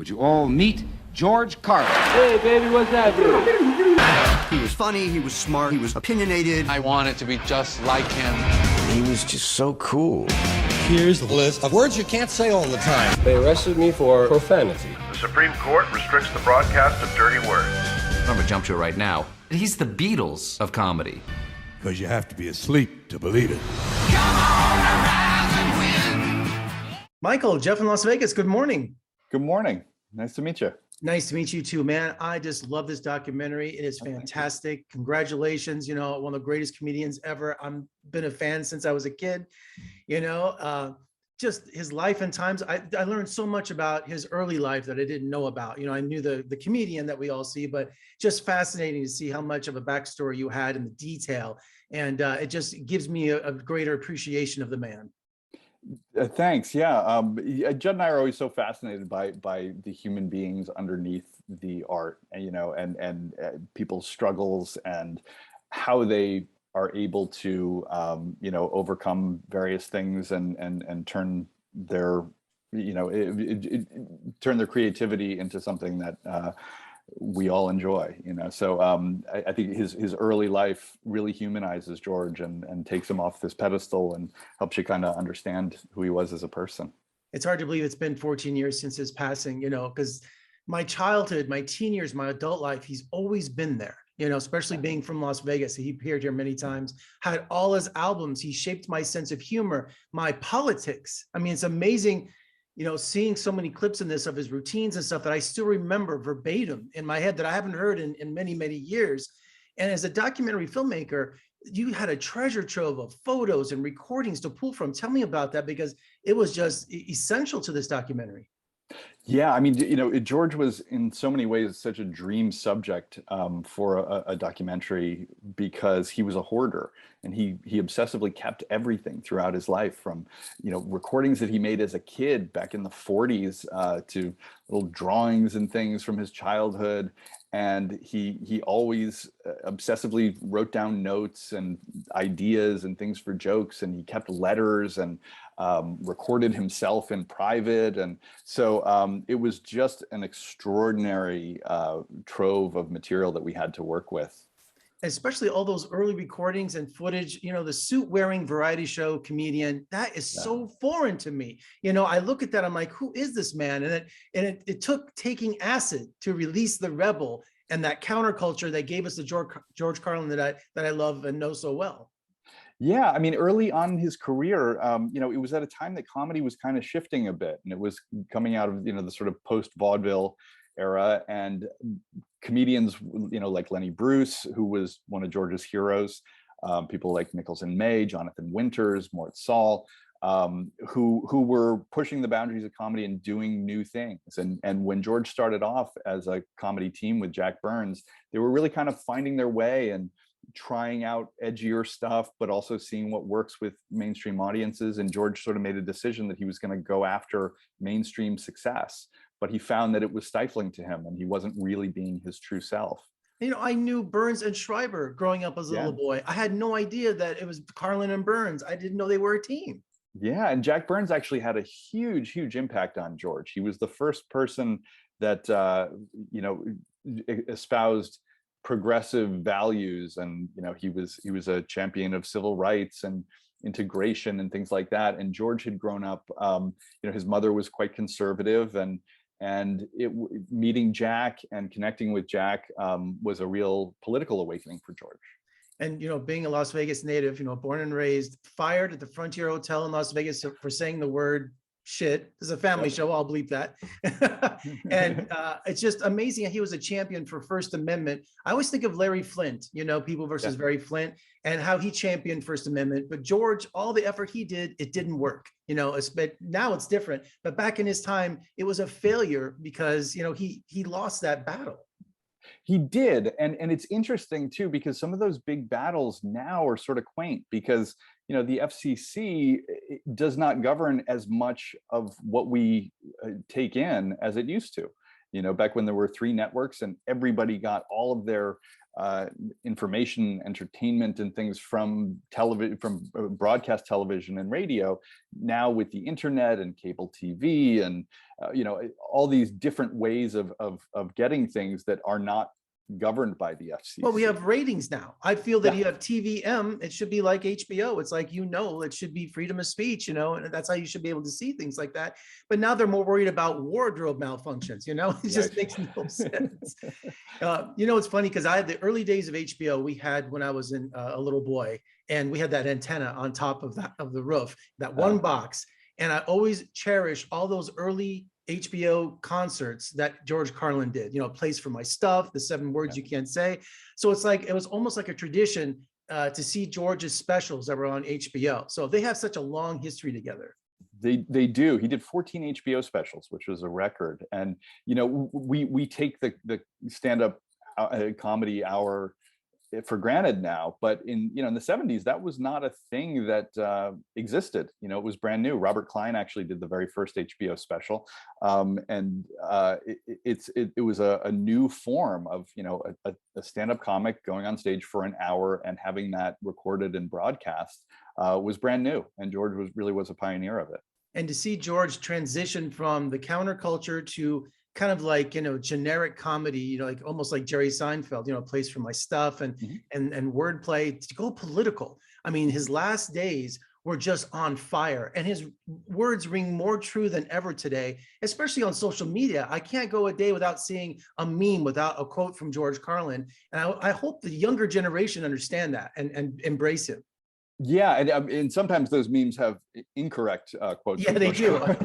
Would you all meet George Carlin? Hey, baby, what's happening? He was funny, he was smart, he was opinionated. I wanted to be just like him. He was just so cool. Here's the list of words you can't say all the time. They arrested me for profanity. The Supreme Court restricts the broadcast of dirty words. I'm gonna jump to it right now. He's the Beatles of comedy. Because you have to be asleep to believe it. Michael, Jeff in Las Vegas, good morning. Good morning. Nice to meet you. Nice to meet you too, man. I just love this documentary. It is fantastic. Congratulations. You know, one of the greatest comedians ever. I've been a fan since I was a kid. You know, just his life and times. I learned so much about his early life that I didn't know about. You know, I knew the comedian that we all see, but just fascinating to see how much of a backstory you had in the detail. And it just gives me a greater appreciation of the man. Thanks. Yeah. Judd and I are always so fascinated by the human beings underneath the art, you know, and people's struggles and how they are able to, you know, overcome various things and turn their, you know, turn their creativity into something that we all enjoy, you know. So I think his early life really humanizes George and takes him off this pedestal and helps you kind of understand who he was as a person. It's hard to believe it's been 14 years since his passing, you know, because my childhood, my teen years, my adult life, he's always been there, you know, especially being from Las Vegas. He appeared here many times, had all his albums. He shaped my sense of humor, my politics. I mean, it's amazing, you know, seeing so many clips in this of his routines and stuff that I still remember verbatim in my head that I haven't heard in many, many years. And as a documentary filmmaker, you had a treasure trove of photos and recordings to pull from. Tell me about that, because it was just essential to this documentary. Yeah, I mean, you know, George was in so many ways such a dream subject for a documentary, because he was a hoarder and he obsessively kept everything throughout his life, from, you know, recordings that he made as a kid back in the 40s to little drawings and things from his childhood. And he always obsessively wrote down notes and ideas and things for jokes, and he kept letters and recorded himself in private. And so it was just an extraordinary trove of material that we had to work with. Especially all those early recordings and footage, you know, the suit wearing variety show comedian, that is so foreign to me. You know, I look at that, I'm like, who is this man? And it took taking acid to release the rebel and that counterculture that gave us the George Carlin that I love and know so well. Yeah, I mean, early on in his career, you know, it was at a time that comedy was kind of shifting a bit, and it was coming out of, you know, the sort of post-vaudeville era, and comedians, you know, like Lenny Bruce, who was one of George's heroes, people like Nichols and May, Jonathan Winters, Mort Saul, who were pushing the boundaries of comedy and doing new things. And when George started off as a comedy team with Jack Burns, they were really kind of finding their way and trying out edgier stuff, but also seeing what works with mainstream audiences. And George sort of made a decision that he was going to go after mainstream success, but he found that it was stifling to him and he wasn't really being his true self. You know, I knew Burns and Schreiber growing up as a little boy. I had no idea that it was Carlin and Burns. I didn't know they were a team. Yeah, and Jack Burns actually had a huge, huge impact on George. He was the first person that, you know, espoused progressive values, and, you know, he was a champion of civil rights and integration and things like that. And George had grown up, you know, his mother was quite conservative, and meeting Jack and connecting with Jack was a real political awakening for George. And, you know, being a Las Vegas native, you know, born and raised, fired at the Frontier Hotel in Las Vegas for saying the word shit. This is a family show, I'll bleep that. And it's just amazing. He was a champion for First Amendment. I always think of Larry Flint, you know, People versus Larry Flint, and how he championed First Amendment. But George, all the effort he did, it didn't work. You know, but now it's different. But back in his time, it was a failure because, you know, he lost that battle. He did. And it's interesting too, because some of those big battles now are sort of quaint, because, you know, the FCC does not govern as much of what we take in as it used to. You know, back when there were 3 networks and everybody got all of their information, entertainment, and things from television, from broadcast television and radio. Now with the internet and cable TV and all these different ways of getting things that are not governed by the FCC. Well, we have ratings now. I feel that you have TVM, it should be like HBO. It's like, it should be freedom of speech, and that's how you should be able to see things like that. But now they're more worried about wardrobe malfunctions, it just makes no sense. It's funny because I had the early days of HBO we had when I was a little boy, and we had that antenna on top of the roof, that one box. And I always cherish all those early HBO concerts that George Carlin did, Place for My Stuff, the 7 Words You Can't Say. So it's like, it was almost like a tradition to see George's specials that were on HBO. So they have such a long history together. They do. He did 14 HBO specials, which was a record. And, we take the stand-up comedy hour for granted now, but in the 70s that was not a thing that existed. It was brand new. Robert Klein actually did the very first HBO special, and it was a new form of a stand-up comic going on stage for an hour and having that recorded and broadcast was brand new, and George really was a pioneer of it. And to see George transition from the counterculture to kind of like, generic comedy, like almost like Jerry Seinfeld, Place for My Stuff and wordplay, to go political. I mean, his last days were just on fire, and his words ring more true than ever today, especially on social media. I can't go a day without seeing a meme without a quote from George Carlin. And I hope the younger generation understand that and embrace him. Yeah, and sometimes those memes have incorrect quotes. Yeah, they do. I've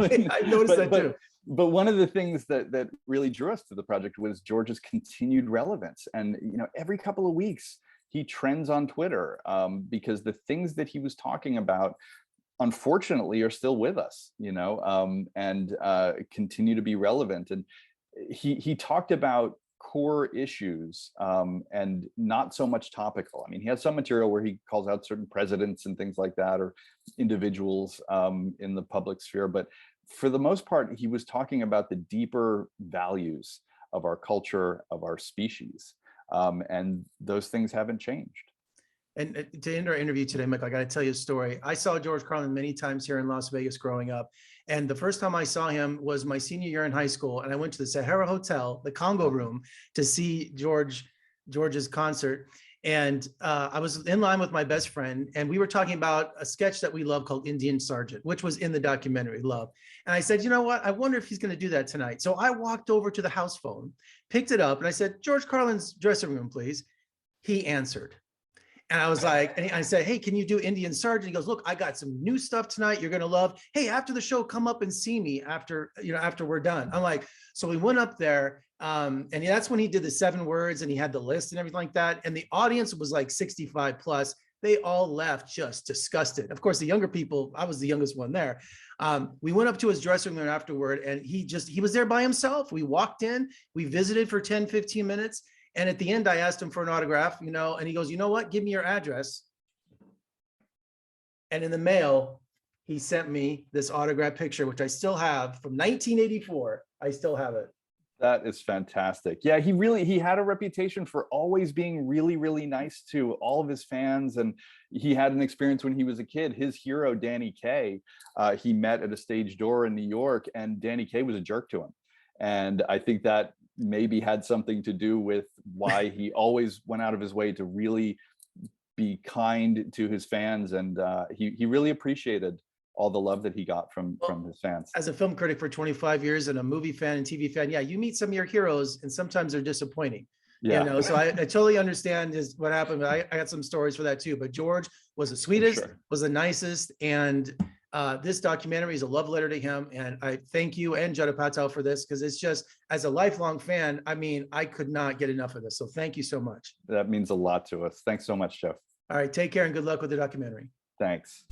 noticed that too. But one of the things that really drew us to the project was George's continued relevance. And every couple of weeks he trends on Twitter because the things that he was talking about, unfortunately, are still with us, and continue to be relevant. And he talked about core issues and not so much topical. I mean, he has some material where he calls out certain presidents and things like that, or individuals in the public sphere, but for the most part, he was talking about the deeper values of our culture, of our species, and those things haven't changed. And to end our interview today, Michael, I got to tell you a story. I saw George Carlin many times here in Las Vegas growing up. And the first time I saw him was my senior year in high school. And I went to the Sahara Hotel, the Congo Room, to see George's concert. And I was in line with my best friend, and we were talking about a sketch that we love called Indian Sergeant, which was in the documentary Love. And I said, you know what? I wonder if he's going to do that tonight. So I walked over to the house phone, picked it up, and I said, George Carlin's dressing room, please. He answered. And I was like, and I said, hey, can you do Indian Sergeant? He goes, look, I got some new stuff tonight you're going to love. Hey, after the show, come up and see me after we're done. I'm like, so we went up there. And that's when he did the 7 words and he had the list and everything like that. And the audience was like 65 plus. They all left just disgusted. Of course, the younger people, I was the youngest one there. We went up to his dressing room afterward, and he was there by himself. We walked in, we visited for 10, 15 minutes. And at the end, I asked him for an autograph, and he goes, you know what? Give me your address. And in the mail, he sent me this autograph picture, which I still have from 1984. I still have it. That is fantastic. Yeah, he had a reputation for always being really, really nice to all of his fans. And he had an experience when he was a kid. His hero, Danny Kaye, he met at a stage door in New York, and Danny Kaye was a jerk to him. And I think that maybe had something to do with why he always went out of his way to really be kind to his fans. And he really appreciated all the love that he got from his fans. As a film critic for 25 years and a movie fan and TV fan, yeah, you meet some of your heroes and sometimes they're disappointing. Yeah. So I totally understand what happened. But I got some stories for that too. But George was the sweetest, was the nicest, and this documentary is a love letter to him. And I thank you and Judd Apatow for this, because it's just, as a lifelong fan, I mean, I could not get enough of this. So thank you so much. That means a lot to us. Thanks so much, Jeff. All right, take care and good luck with the documentary. Thanks.